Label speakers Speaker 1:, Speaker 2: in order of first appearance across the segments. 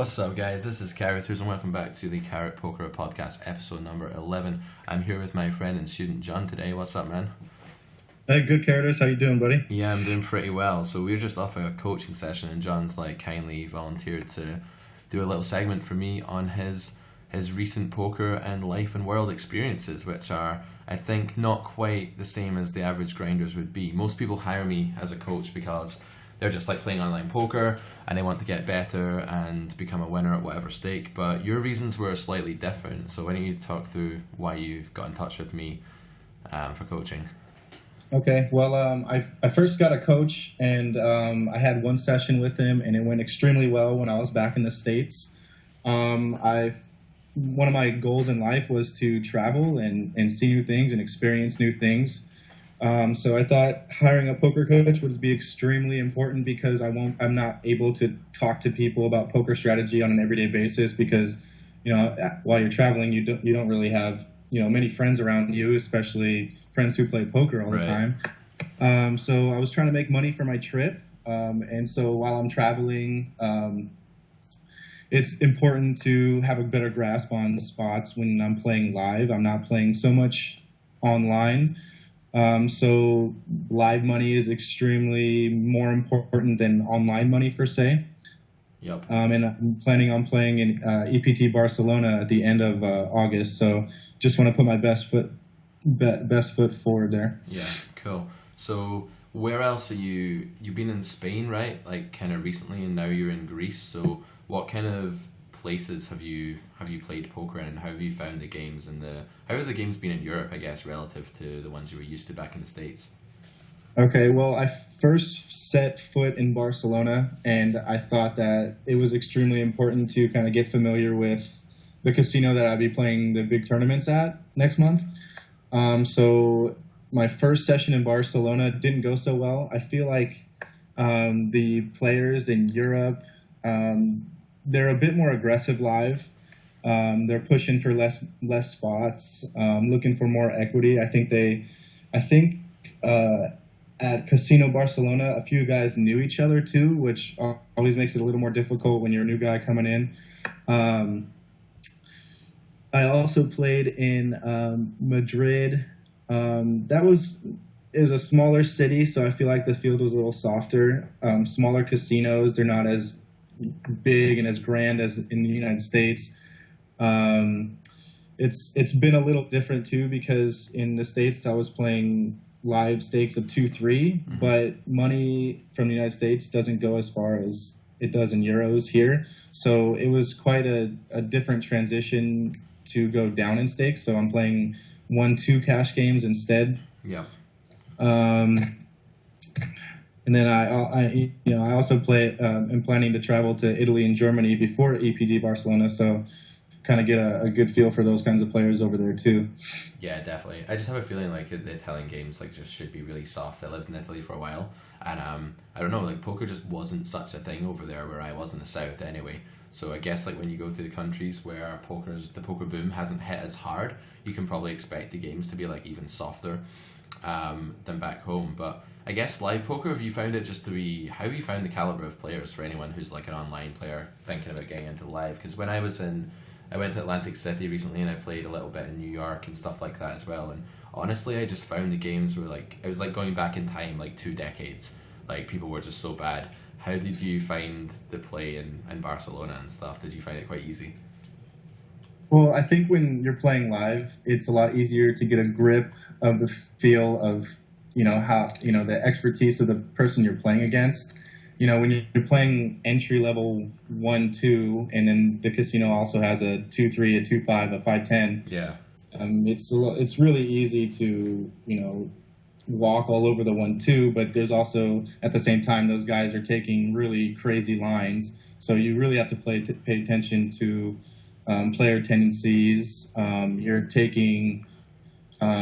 Speaker 1: What's up, guys? This is Carroters, and welcome back to the Carrot Poker Podcast, episode number 11. I'm here with my friend and student John today. What's up, man?
Speaker 2: Hey, good, Carroters. How you doing, buddy?
Speaker 1: Yeah, I'm doing pretty well. So we were just off a coaching session, and John's kindly volunteered to do a little segment for me on his recent poker and life and world experiences, which are, I think, not quite the same as the average grinders would be. Most people hire me as a coach because they're just playing online poker and they want to get better and become a winner at whatever stake. But your reasons were slightly different. So why don't you talk through why you got in touch with me for coaching?
Speaker 2: Okay. Well, I first got a coach, and I had one session with him, and it went extremely well when I was back in the States. One of my goals in life was to travel and see new things and experience new things. So I thought hiring a poker coach would be extremely important because I'm not able to talk to people about poker strategy on an everyday basis because, while you're traveling, you don't really have, many friends around you, especially friends who play poker all the time. So I was trying to make money for my trip. And so while I'm traveling, it's important to have a better grasp on spots when I'm playing live. I'm not playing so much online. So live money is extremely more important than online money per se.
Speaker 1: Yep.
Speaker 2: And I'm planning on playing in EPT Barcelona at the end of August. So just want to put my best foot forward there.
Speaker 1: Yeah, cool. So where else are you? You've been in Spain, right? Kind of recently, and now you're in Greece. So what kind of places have you played poker in, and how have you found the games how have the games been in Europe, I guess, relative to the ones you were used to back in the States?
Speaker 2: Okay, well, I first set foot in Barcelona, and I thought that it was extremely important to kind of get familiar with the casino that I'd be playing the big tournaments at next month. So my first session in Barcelona didn't go so well. I feel like the players in Europe, they're a bit more aggressive live. They're pushing for less spots, looking for more equity. I think at Casino Barcelona, a few guys knew each other too, which always makes it a little more difficult when you're a new guy coming in. I also played in Madrid. It was a smaller city, so I feel like the field was a little softer. Smaller casinos, they're not as big and as grand as in the United States. It's been a little different too because in the States I was playing live stakes of 2-3, but money from the United States doesn't go as far as it does in euros here. So it was quite a different transition to go down in stakes. So I'm playing 1-2 cash games instead.
Speaker 1: Yeah.
Speaker 2: And then I also am planning to travel to Italy and Germany before EPD Barcelona, so kind of get a good feel for those kinds of players over there too.
Speaker 1: Yeah, definitely. I just have a feeling the Italian games just should be really soft. I lived in Italy for a while, and I don't know, poker just wasn't such a thing over there where I was in the south anyway. So I guess when you go to the countries where the poker boom hasn't hit as hard, you can probably expect the games to be even softer than back home. But I guess live poker, how have you found the caliber of players for anyone who's an online player thinking about getting into live? Because when I went to Atlantic City recently and I played a little bit in New York and stuff like that as well, and honestly I just found the games were it was going back in time 2 decades. People were just so bad. How did you find the play in Barcelona and stuff? Did you find it quite easy?
Speaker 2: Well, I think when you're playing live, it's a lot easier to get a grip of the feel of how the expertise of the person you're playing against. When you're playing entry level 1-2, and then the casino also has a 2-3, a 2-5, a 5-10.
Speaker 1: Yeah.
Speaker 2: It's really easy to walk all over the 1-2, but there's also at the same time those guys are taking really crazy lines, so you really have to pay attention to player tendencies. You're taking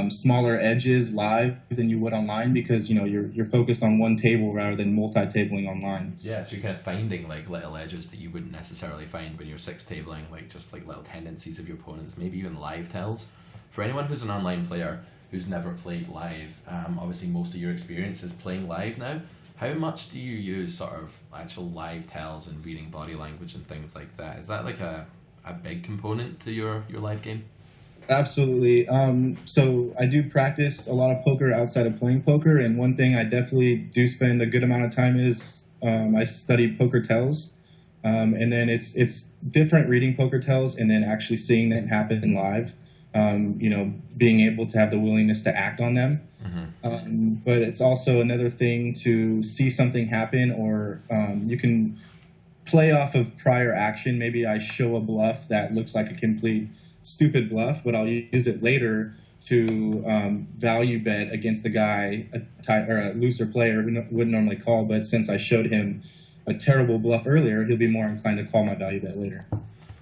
Speaker 2: smaller edges live than you would online because you're focused on one table rather than multi-tabling online.
Speaker 1: Yeah, so you're kind of finding little edges that you wouldn't necessarily find when you're six tabling, just little tendencies of your opponents, maybe even live tells. For anyone who's an online player, who's never played live, obviously most of your experience is playing live now. How much do you use sort of actual live tells and reading body language and things like that? Is that like a big component to your live game?
Speaker 2: Absolutely. So I do practice a lot of poker outside of playing poker, and one thing I definitely do spend a good amount of time is I study poker tells, and then it's different reading poker tells and then actually seeing it happen live. Being able to have the willingness to act on them. But it's also another thing to see something happen, or you can play off of prior action. Maybe I show a bluff that looks like a complete stupid bluff, but I'll use it later to value bet against the guy, a looser player who wouldn't normally call. But since I showed him a terrible bluff earlier, he'll be more inclined to call my value bet later.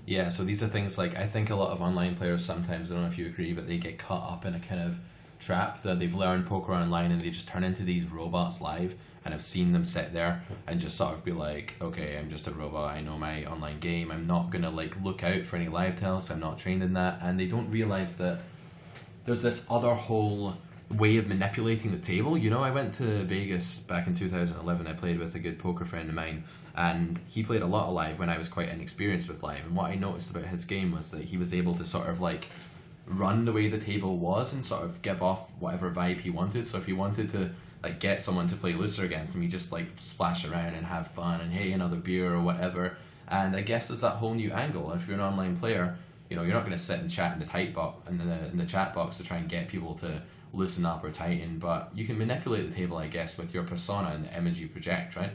Speaker 1: Yeah, so these are things like, I think a lot of online players sometimes, I don't know if you agree, but they get caught up in a kind of trap that they've learned poker online and they just turn into these robots live. And I've seen them sit there and just sort of be like, okay, I'm just a robot, I know my online game, I'm not going to like look out for any live tells, I'm not trained in that. And they don't realise that there's this other whole way of manipulating the table. You know, I went to Vegas back in 2011. I played with a good poker friend of mine, and he played a lot of live when I was quite inexperienced with live. And what I noticed about his game was that he was able to sort of like run the way the table was and sort of give off whatever vibe he wanted. So if he wanted to like get someone to play looser against him, he just like splash around and have fun and hey, another beer or whatever. And I guess there's that whole new angle. If you're an online player, you know, you're not going to sit and chat in the in the chat box to try and get people to loosen up or tighten, but you can manipulate the table, I guess, with your persona and the image you project, right?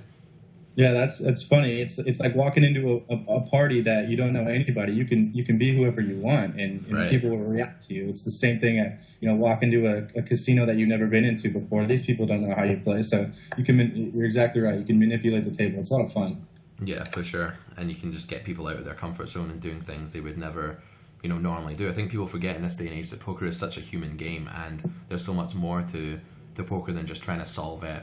Speaker 2: Yeah, that's funny. It's like walking into a party that you don't know anybody. You can be whoever you want, and right. People will react to you. It's the same thing at walk into a casino that you've never been into before. These people don't know how you play, so you're exactly right. You can manipulate the table. It's a lot of fun.
Speaker 1: Yeah, for sure, and you can just get people out of their comfort zone and doing things they would never normally do. I think people forget in this day and age that poker is such a human game, and there's so much more to poker than just trying to solve it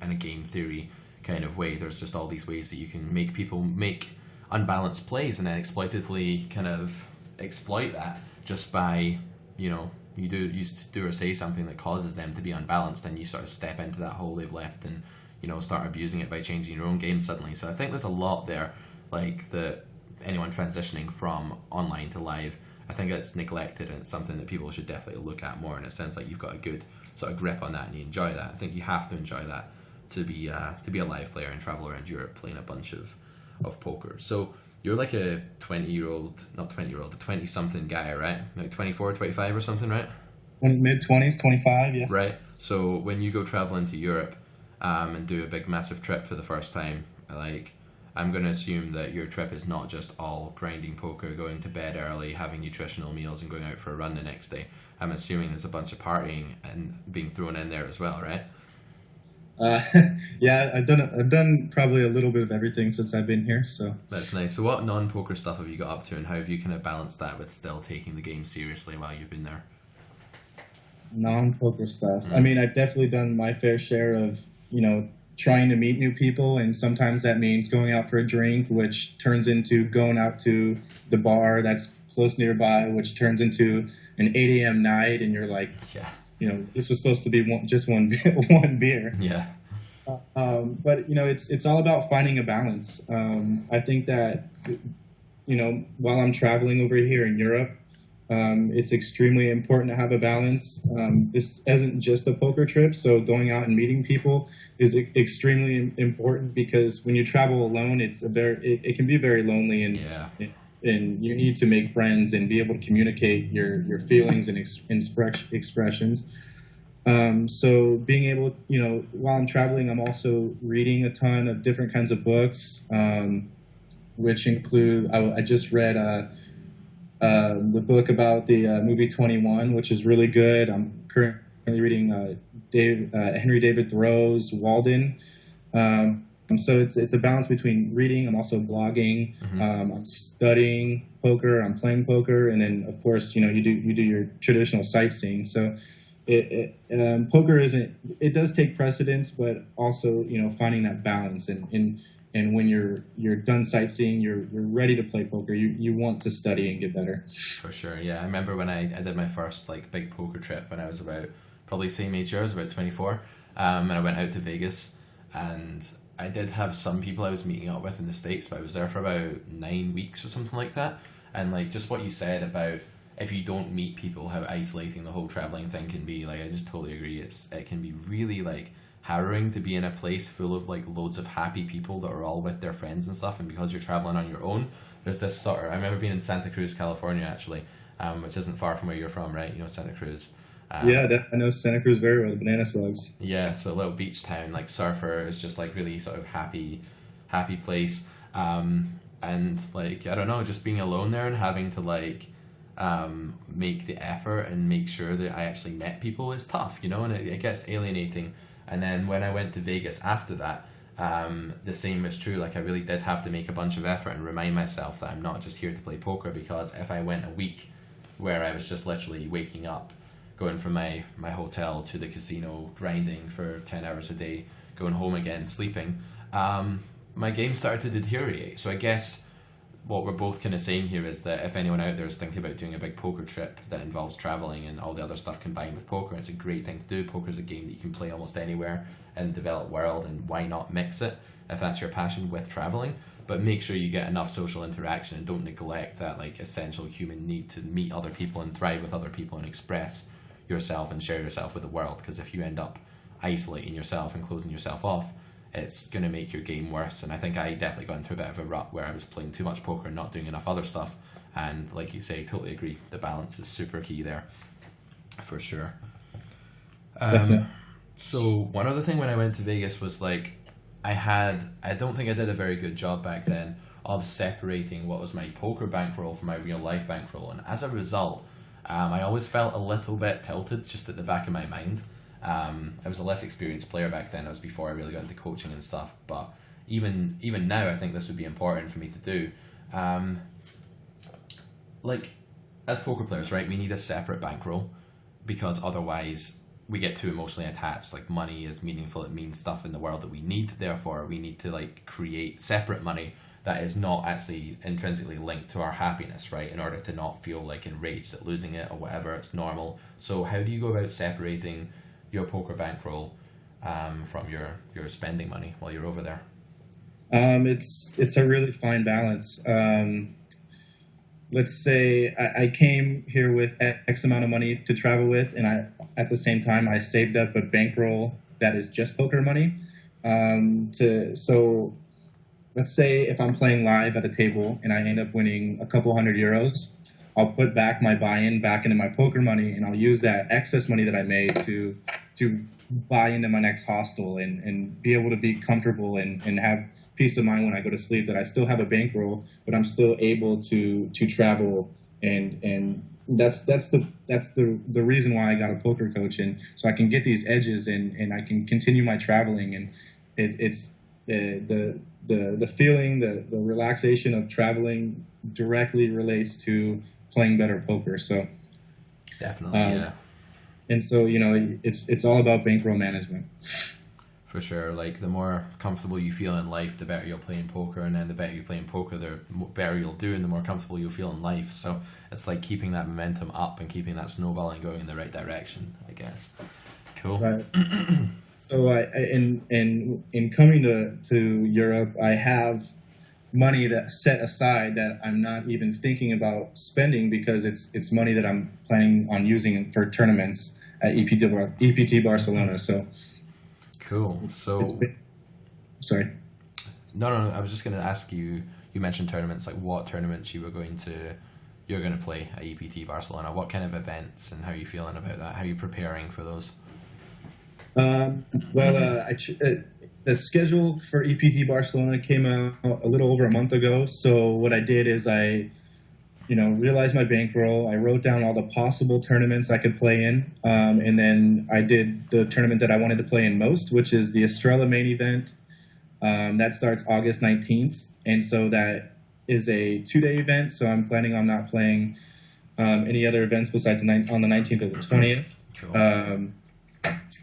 Speaker 1: in a game theory kind of way. There's just all these ways that you can make people make unbalanced plays and then exploitatively kind of exploit that just by you do or say something that causes them to be unbalanced, and you sort of step into that hole they've left and start abusing it by changing your own game suddenly. So I think there's a lot there, like that anyone transitioning from online to live, I think it's neglected, and it's something that people should definitely look at more. And it sounds like you've got a good sort of grip on that and you enjoy that. I think you have to enjoy that to be a live player and travel around Europe playing a bunch of poker. So you're like a 20-something guy, right? Like 24, 25 or something, right?
Speaker 2: Mid-20s, 25, yes.
Speaker 1: Right. So when you go traveling to Europe and do a big massive trip for the first time, like, I'm going to assume that your trip is not just all grinding poker, going to bed early, having nutritional meals and going out for a run the next day. I'm assuming there's a bunch of partying and being thrown in there as well, right?
Speaker 2: Yeah, I've done probably a little bit of everything since I've been here. So
Speaker 1: that's nice. So what non-poker stuff have you got up to, and how have you kind of balanced that with still taking the game seriously while you've been there?
Speaker 2: Non-poker stuff. I mean, I've definitely done my fair share of trying to meet new people, and sometimes that means going out for a drink, which turns into going out to the bar that's close nearby, which turns into an 8 a.m. night, and you're like, this was supposed to be just one beer.
Speaker 1: Yeah.
Speaker 2: But it's all about finding a balance. I think that while I'm traveling over here in Europe, it's extremely important to have a balance. This isn't just a poker trip, so going out and meeting people is extremely important, because when you travel alone, it can be very lonely, and and you need to make friends and be able to communicate your feelings and expressions. So being able, while I'm traveling, I'm also reading a ton of different kinds of books, which include I just read the book about the movie 21, which is really good. I'm currently reading Henry David Thoreau's Walden. So it's a balance between reading. I'm also blogging. I'm studying poker. I'm playing poker, and then of course you do your traditional sightseeing. So poker does take precedence, but also finding that balance and and when you're done sightseeing, you're ready to play poker. You want to study and get better.
Speaker 1: For sure, yeah. I remember when I did my first like big poker trip when I was about probably same age year, I was about 24, and I went out to Vegas, and I did have some people I was meeting up with in the States, but I was there for about 9 weeks or something like that, and like just what you said about if you don't meet people, how isolating the whole traveling thing can be. Like I just totally agree. It can be really like harrowing to be in a place full of like loads of happy people that are all with their friends and stuff, and because you're traveling on your own, there's this sort of, I remember being in Santa Cruz, California actually, which isn't far from where you're from, right? You know Santa Cruz.
Speaker 2: I know Santa Cruz very well, the Banana Slugs.
Speaker 1: Yeah, so a little beach town, like surfer is just like really sort of happy place. And like I don't know, just being alone there and having to like make the effort and make sure that I actually met people is tough, you know, and it gets alienating. And then when I went to Vegas after that, the same was true. Like I really did have to make a bunch of effort and remind myself that I'm not just here to play poker, because if I went a week where I was just literally waking up, going from my hotel to the casino, grinding for 10 hours a day, going home again, sleeping, my game started to deteriorate. So I guess what we're both kind of saying here is that if anyone out there is thinking about doing a big poker trip that involves traveling and all the other stuff combined with poker, it's a great thing to do. Poker is a game that you can play almost anywhere in the developed world, and why not mix it if that's your passion with traveling? But make sure you get enough social interaction and don't neglect that like essential human need to meet other people and thrive with other people and express yourself and share yourself with the world, because if you end up isolating yourself and closing yourself off, it's going to make your game worse. And I think I definitely got into a bit of a rut where I was playing too much poker and not doing enough other stuff, and like you say, totally agree, the balance is super key there for sure. So one other thing when I went to Vegas was like I don't think I did a very good job back then of separating what was my poker bankroll from my real life bankroll, and as a result I always felt a little bit tilted just at the back of my mind. I was a less experienced player back then. It was before I really got into coaching and stuff, but even now I think this would be important for me to do. Like as poker players, right, we need a separate bankroll, because otherwise we get too emotionally attached. Like money is meaningful, it means stuff in the world that we need, therefore we need to like create separate money that is not actually intrinsically linked to our happiness, right, in order to not feel like enraged at losing it or whatever. It's normal. So how do you go about separating your poker bankroll from your spending money while you're over there?
Speaker 2: It's a really fine balance. Let's say I came here with X amount of money to travel with, and at the same time I saved up a bankroll that is just poker money. So let's say if I'm playing live at a table and I end up winning a couple €100, I'll put back my buy-in back into my poker money, and I'll use that excess money that I made to buy into my next hostel and be able to be comfortable and have peace of mind when I go to sleep, that I still have a bankroll, but I'm still able to travel, and that's the reason why I got a poker coach, and so I can get these edges and I can continue my traveling, and it's the feeling, the relaxation of traveling directly relates to playing better poker. So
Speaker 1: definitely, yeah.
Speaker 2: And so, you know, it's all about bankroll management.
Speaker 1: For sure. Like the more comfortable you feel in life, the better you'll play in poker, and then the better you play in poker, the better you'll do, and the more comfortable you'll feel in life. So it's like keeping that momentum up and keeping that snowballing going in the right direction, I guess. Cool.
Speaker 2: Right. So in coming to Europe, I have money that's set aside that I'm not even thinking about spending, because it's money that I'm planning on using for tournaments at EPT Barcelona. So
Speaker 1: cool. So
Speaker 2: sorry.
Speaker 1: No. I was just going to ask you. You mentioned tournaments. Like what tournaments you're going to play at EPT Barcelona? What kind of events, and how are you feeling about that? How are you preparing for those?
Speaker 2: The schedule for EPT Barcelona came out a little over a month ago. So what I did is I realized my bankroll. I wrote down all the possible tournaments I could play in, and then I did the tournament that I wanted to play in most, which is the Estrella main event. That starts August 19th, and so that is a 2-day event. So I'm planning on not playing any other events besides on the 19th or the 20th.
Speaker 1: Cool.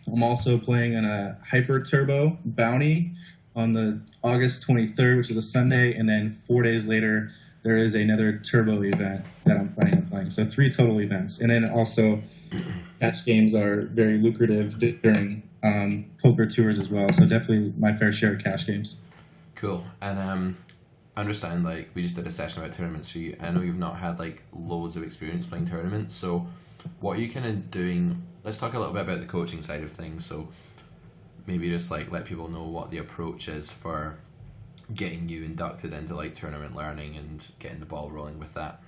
Speaker 2: I'm also playing on a Hyper Turbo Bounty on the August 23rd, which is a Sunday, and then 4 days later there is another turbo event that I'm planning on playing. So 3 total events, and then also cash games are very lucrative during poker tours as well. So definitely my fair share of cash games.
Speaker 1: Cool. And I understand, like, we just did a session about tournaments for you. I know you've not had like loads of experience playing tournaments, so what are you kind of doing? Let's talk a little bit about the coaching side of things. So maybe just like let people know what the approach is for getting you inducted into like tournament learning and getting the ball rolling with that.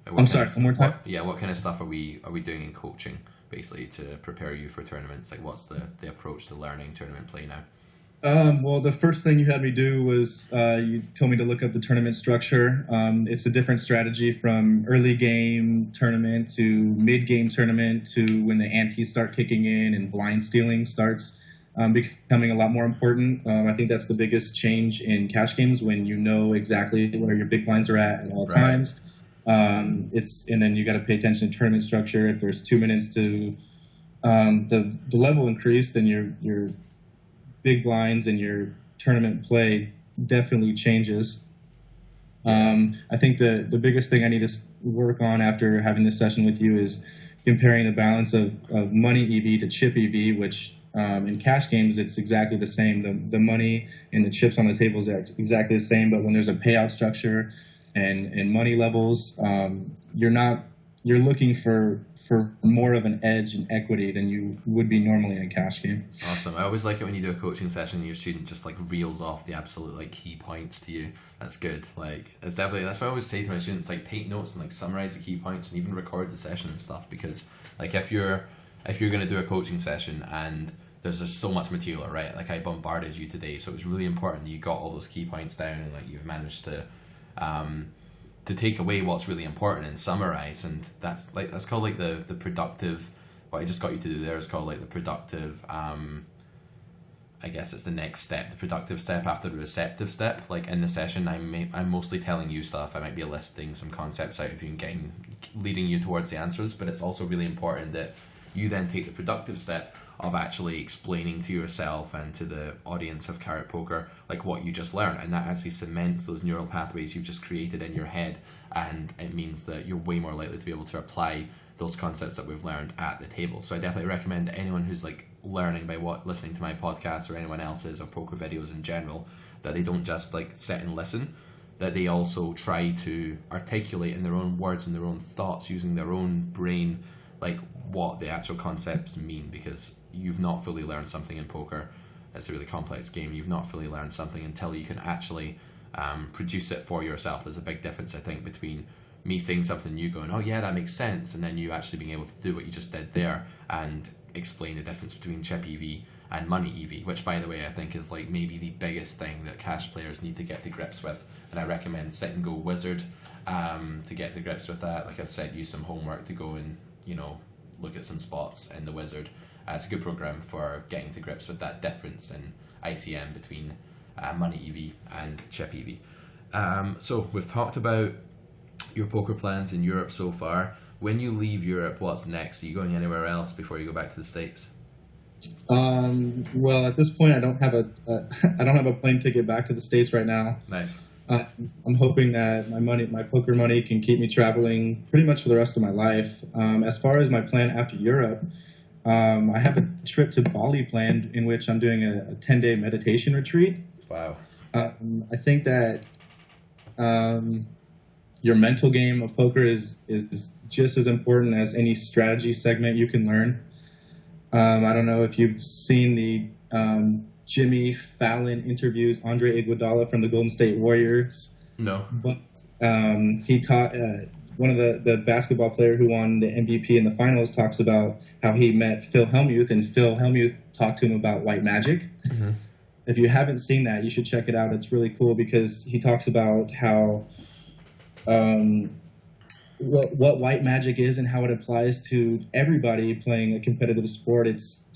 Speaker 2: I'm sorry, one more time.
Speaker 1: What kind of stuff are we doing in coaching basically to prepare you for tournaments? Like, what's the approach to learning tournament play now?
Speaker 2: Well, the first thing you had me do was you told me to look up the tournament structure. It's a different strategy from early game tournament to mid game tournament to when the antes start kicking in and blind stealing starts becoming a lot more important. I think that's the biggest change in cash games, when you know exactly where your big blinds are at all times. And then you got to pay attention to tournament structure. If there's 2 minutes to the level increase, then your big blinds and your tournament play definitely changes. I think the biggest thing I need to work on after having this session with you is comparing the balance of money EV to chip EV, which in cash games it's exactly the same. The money and the chips on the table is exactly the same, but when there's a payout structure and money levels, you're looking for more of an edge and equity than you would be normally in a cash game.
Speaker 1: Awesome. I always like it when you do a coaching session and your student just like reels off the absolute like key points to you. That's good. Like, it's definitely, that's what I always say to my students, like, take notes and like summarize the key points and even record the session and stuff, because like if you're going to do a coaching session and there's just so much material, right? Like, I bombarded you today, so it's really important that you got all those key points down and like you've managed to take away what's really important and summarize. And that's called like the productive, what I just got you to do there is called like the productive, I guess it's the next step, the productive step after the receptive step. Like in the session, I'm mostly telling you stuff. I might be listing some concepts out of you and leading you towards the answers, but it's also really important that you then take the productive step of actually explaining to yourself and to the audience of Carrot Poker like what you just learned, and that actually cements those neural pathways you've just created in your head, and it means that you're way more likely to be able to apply those concepts that we've learned at the table. So I definitely recommend anyone who's like learning by listening to my podcast or anyone else's or poker videos in general, that they don't just like sit and listen, that they also try to articulate in their own words and their own thoughts using their own brain like what the actual concepts mean, because you've not fully learned something in poker. It's a really complex game. You've not fully learned something until you can actually produce it for yourself. There's a big difference, I think, between me saying something, you going, oh yeah, that makes sense, and then you actually being able to do what you just did there and explain the difference between chip EV and money EV, which, by the way, I think is like maybe the biggest thing that cash players need to get to grips with. And I recommend Sit and Go Wizard to get to grips with that. Like I've said, use some homework to go and, look at some spots in the Wizard. It's a good program for getting to grips with that difference in ICM between money EV and chip EV. So we've talked about your poker plans in Europe so far. When you leave Europe, what's next? Are you going anywhere else before you go back to the States?
Speaker 2: Well, at this point, I don't have a plane ticket back to the States right now.
Speaker 1: Nice.
Speaker 2: I'm hoping that my poker money can keep me traveling pretty much for the rest of my life. As far as my plan after Europe, I have a trip to Bali planned in which I'm doing a 10-day meditation retreat.
Speaker 1: Wow.
Speaker 2: I think that your mental game of poker is just as important as any strategy segment you can learn. I don't know if you've seen the Jimmy Fallon interviews Andre Iguodala from the Golden State Warriors.
Speaker 1: No.
Speaker 2: But he taught one of the basketball player who won the MVP in the finals talks about how he met Phil Hellmuth, and Phil Hellmuth talked to him about white magic. Mm-hmm. If you haven't seen that, you should check it out. It's really cool because he talks about how what white magic is and how it applies to everybody playing a competitive sport. It's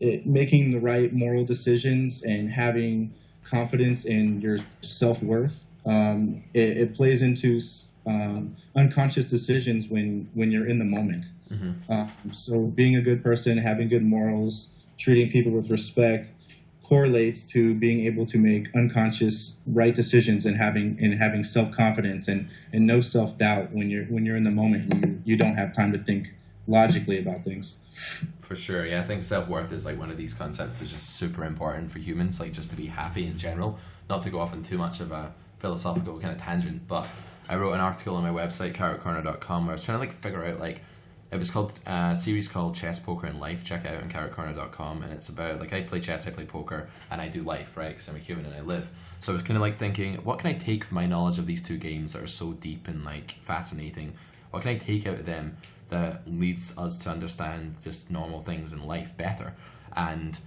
Speaker 2: making the right moral decisions and having confidence in your self-worth. It plays into unconscious decisions when you're in the moment. Mm-hmm. So being a good person, having good morals, treating people with respect correlates to being able to make unconscious right decisions and having self-confidence and no self-doubt when you're in the moment and you don't have time to think logically about things.
Speaker 1: For sure, yeah. I think self-worth is like one of these concepts that's just super important for humans, like just to be happy in general. Not to go off on too much of a philosophical kind of tangent, but I wrote an article on my website, carrotcorner.com, where I was trying to like figure out like, it was called a series called Chess, Poker, and Life. Check it out on carrotcorner.com, and it's about like I play chess, I play poker, and I do life, right? Because I'm a human and I live. So I was kind of like thinking, what can I take from my knowledge of these two games that are so deep and like fascinating? What can I take out of them that leads us to understand just normal things in life better? And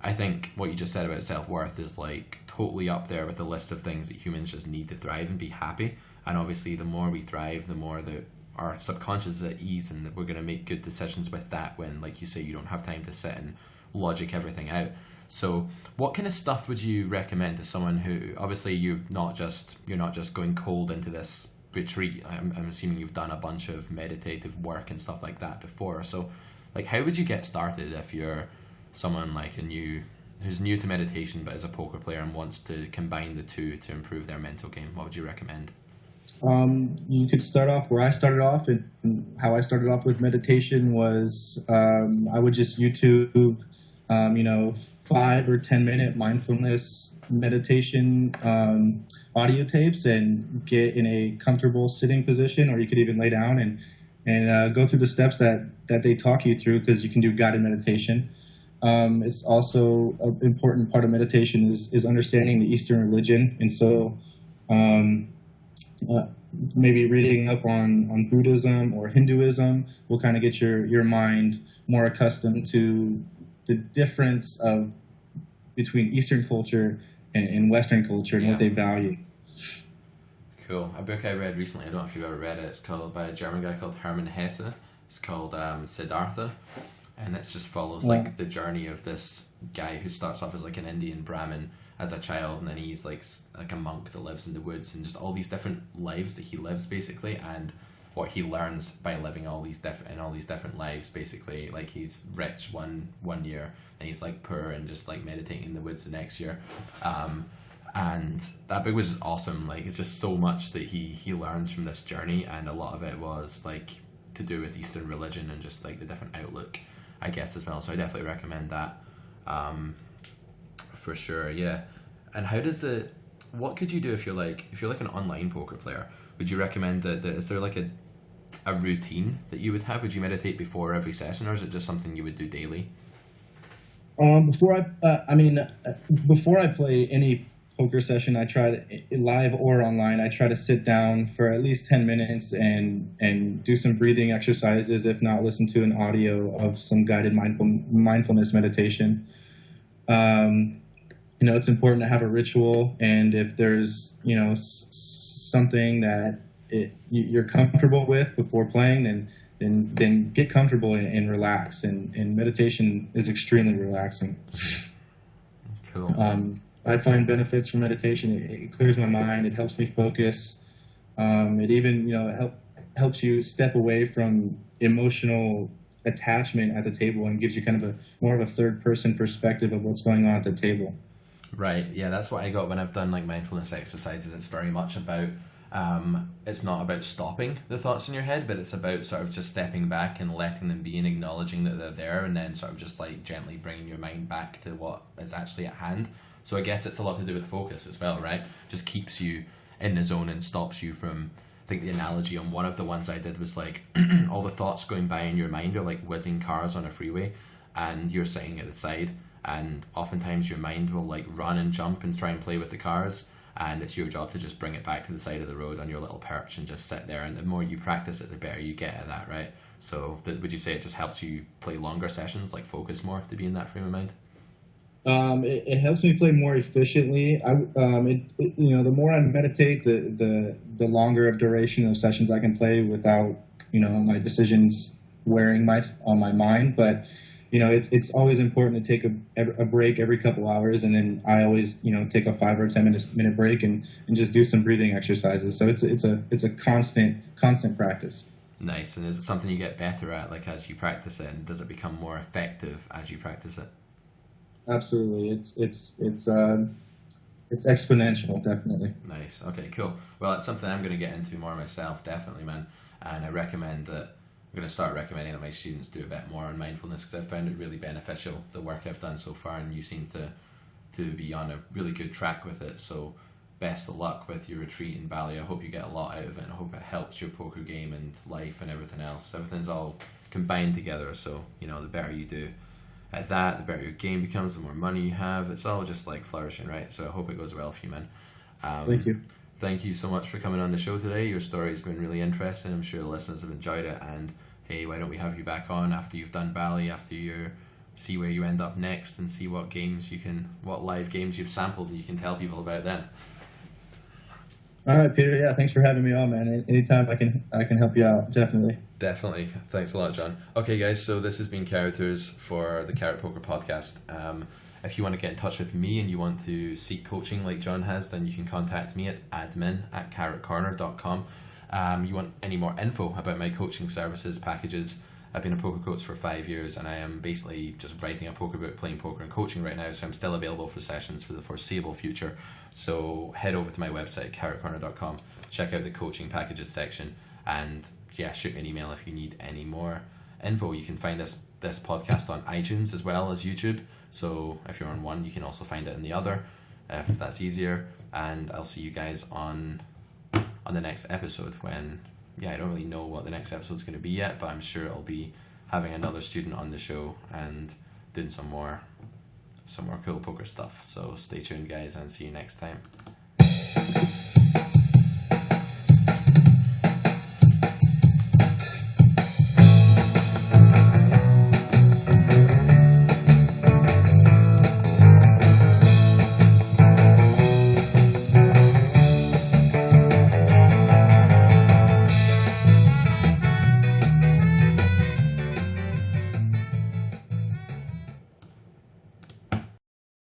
Speaker 1: I think what you just said about self-worth is like totally up there with the list of things that humans just need to thrive and be happy. And obviously the more we thrive, the more that our subconscious is at ease, and that we're going to make good decisions with that when, like you say, you don't have time to sit and logic everything out. So what kind of stuff would you recommend to someone who, obviously you're not just going cold into this retreat. I'm assuming you've done a bunch of meditative work and stuff like that before. So like, how would you get started if you're someone like who's new to meditation but is a poker player and wants to combine the two to improve their mental game? What would you recommend?
Speaker 2: You could start off where I started off, and how I started off with meditation was I would just YouTube, 5 or 10 minute mindfulness meditation audio tapes and get in a comfortable sitting position, or you could even lay down and go through the steps that they talk you through, because you can do guided meditation. It's also an important part of meditation is understanding the Eastern religion, and so maybe reading up on Buddhism or Hinduism will kind of get your mind more accustomed to the difference between Eastern culture and Western culture and what they value.
Speaker 1: Cool. A book I read recently, I don't know if you've ever read it, it's called by a German guy called Hermann Hesse. It's called Siddhartha, and it just follows like the journey of this guy who starts off as like an Indian Brahmin as a child, and then he's like a monk that lives in the woods, and just all these different lives that he lives basically, and what he learns by living all these different lives basically. Like he's rich one year, and he's like poor and just like meditating in the woods the next year. And that book was awesome. Like it's just so much that he learns from this journey, and a lot of it was like to do with Eastern religion and just like the different outlook, I guess, as well. So I definitely recommend that. For sure, yeah. And what could you do if you're like an online poker player? Would you recommend that is there like a routine that you would have? Would you meditate before every session, or is it just something you would do daily?
Speaker 2: Before I play any poker session, I try to, live or online, I try to sit down for at least 10 minutes and do some breathing exercises, if not listen to an audio of some guided mindfulness meditation. It's important to have a ritual, and if there's, something that you're comfortable with before playing, then get comfortable and relax. And meditation is extremely relaxing.
Speaker 1: Cool.
Speaker 2: I find benefits from meditation. It clears my mind. It helps me focus. It even, helps you step away from emotional attachment at the table and gives you kind of more of a third person perspective of what's going on at the table.
Speaker 1: Right. Yeah, that's what I got when I've done like mindfulness exercises. It's very much about it's not about stopping the thoughts in your head, but it's about sort of just stepping back and letting them be and acknowledging that they're there, and then sort of just like gently bringing your mind back to what is actually at hand. So I guess it's a lot to do with focus as well, right? Just keeps you in the zone and stops you from, I think the analogy on one of the ones I did was like all the thoughts going by in your mind are like whizzing cars on a freeway, and you're sitting at the side, and oftentimes your mind will like run and jump and try and play with the cars, and it's your job to just bring it back to the side of the road on your little perch and just sit there. And the more you practice it, the better you get at that, right? So would you say it just helps you play longer sessions, like focus more to be in that frame of mind?
Speaker 2: It helps me play more efficiently. The more I meditate, the longer of duration of sessions I can play without, my decisions wearing on my mind. But it's always important to take a break every couple hours, and then I always take a 5 or 10 minute break and just do some breathing exercises. So it's a constant practice.
Speaker 1: Nice. And is it something you get better at, like as you practice it, and does it become more effective as you practice it?
Speaker 2: absolutely. It's exponential, definitely.
Speaker 1: Nice. Okay, cool. Well, it's something I'm going to get into more myself, definitely, man. And I recommend that I'm going to start recommending that my students do a bit more on mindfulness because I've found it really beneficial, the work I've done so far, and you seem to be on a really good track with it. So best of luck with your retreat in Bali. I hope you get a lot out of it, and I hope it helps your poker game and life and everything else. Everything's all combined together, so, you know, the better you do at that, the better your game becomes, the more money you have. It's all just like flourishing, right? So I hope it goes well for you, man.
Speaker 2: Thank you.
Speaker 1: Thank you so much for coming on the show today. Your story's been really interesting. I'm sure the listeners have enjoyed it. And hey, why don't we have you back on after you've done Bali, after you see where you end up next, and see what live games you've sampled, and you can tell people about them.
Speaker 2: All right, Peter. Yeah, thanks for having me on, man. Anytime I can help you out, definitely.
Speaker 1: Definitely. Thanks a lot, John. Okay, guys, so this has been Characters for the Carrot Poker Podcast. If you want to get in touch with me and you want to seek coaching like John has, then you can contact me at admin@carrotcorner.com. You want any more info about my coaching services, packages, I've been a poker coach for 5 years, and I am basically just writing a poker book, playing poker and coaching right now, so I'm still available for sessions for the foreseeable future. So head over to my website, carrotcorner.com, check out the coaching packages section, and yeah, shoot me an email if you need any more info. You can find this podcast on iTunes as well as YouTube, so if you're on one, you can also find it in the other, if that's easier. And I'll see you guys on the next episode when, I don't really know what the next episode's going to be yet, but I'm sure it'll be having another student on the show and doing some more cool poker stuff. So stay tuned, guys, and see you next time.